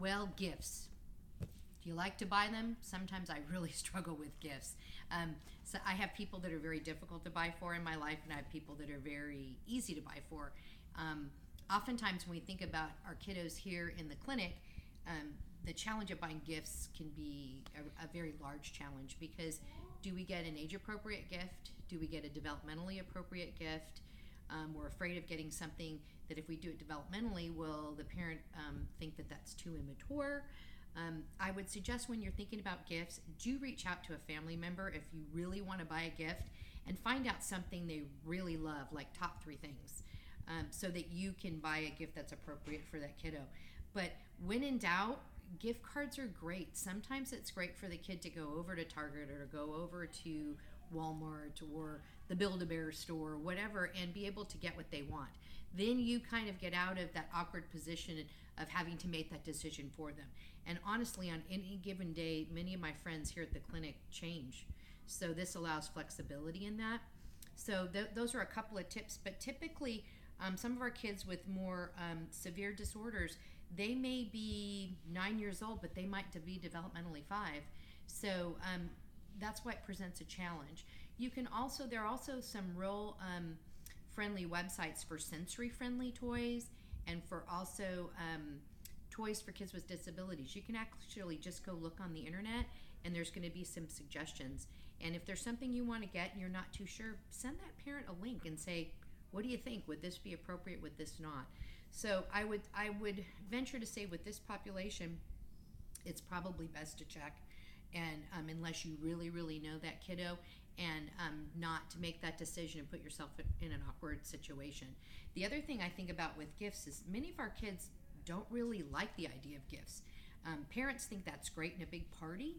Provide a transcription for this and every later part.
Well, gifts. Do you like to buy them? Sometimes I really struggle with gifts. So I have people that are very difficult to buy for in my life, and I have people that are very easy to buy for. Oftentimes, when we think about our kiddos here in the clinic, the challenge of buying gifts can be a very large challenge, because do we get an age appropriate gift? Do we get a developmentally appropriate gift? We're afraid of getting something that, if we do it developmentally, will the parent think that that's too immature? I would suggest, when you're thinking about gifts, do reach out to a family member if you really want to buy a gift, and find out something they really love, like top 3 things, so that you can buy a gift that's appropriate for that kiddo. But when in doubt, gift cards are great. Sometimes it's great for the kid to go over to Target or to go over to Walmart or the Build-A-Bear store or whatever, and be able to get what they want. Then you kind of get out of that awkward position of having to make that decision for them. And honestly, on any given day, many of my friends here at the clinic change. So this allows flexibility in that. So those are a couple of tips. But typically, some of our kids with more severe disorders, they may be 9 years old, but they might be developmentally 5. So that's why it presents a challenge. You can also, there are also some real friendly websites for sensory friendly toys, and for also toys for kids with disabilities. You can actually just go look on the internet, and there's going to be some suggestions. And if there's something you want to get and you're not too sure, send that parent a link and say, what do you think? Would this be appropriate? Would this not? So I would venture to say, with this population, it's probably best to check, and unless you really, really know that kiddo, and not to make that decision and put yourself in an awkward situation. The other thing I think about with gifts is, many of our kids don't really like the idea of gifts. Parents think that's great in a big party,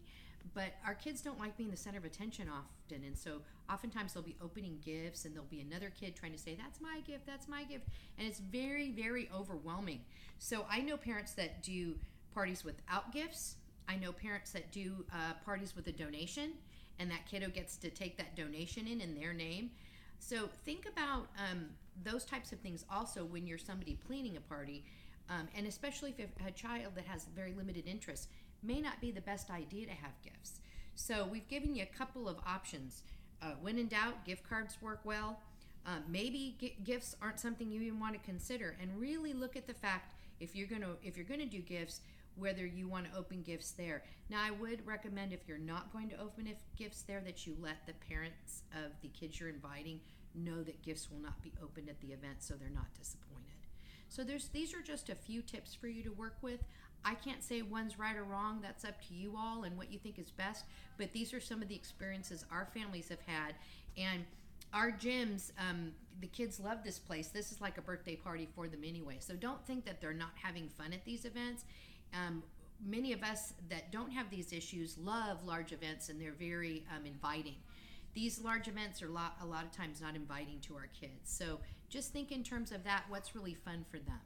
but our kids don't like being the center of attention often, and so oftentimes they'll be opening gifts, and there'll be another kid trying to say, that's my gift, that's my gift, and it's very, very overwhelming. So I know parents that do parties without gifts. I know parents that do parties with a donation, and that kiddo gets to take that donation in their name. So think about those types of things also when you're somebody planning a party, and especially if you have a child that has very limited interest, may not be the best idea to have gifts. So we've given you a couple of options. When in doubt, gift cards work well. Maybe gifts aren't something you even want to consider, and really look at the fact, if you're gonna do gifts, whether you want to open gifts there. Now, I would recommend, if you're not going to open gifts there, that you let the parents of the kids you're inviting know that gifts will not be opened at the event, so they're not disappointed. So these are just a few tips for you to work with. I can't say one's right or wrong. That's up to you all and what you think is best. But these are some of the experiences our families have had. And our gyms, the kids love this place. This is like a birthday party for them anyway. So don't think that they're not having fun at these events. Many of us that don't have these issues love large events, and they're very inviting. These large events are a lot of times not inviting to our kids. So just think in terms of that, what's really fun for them.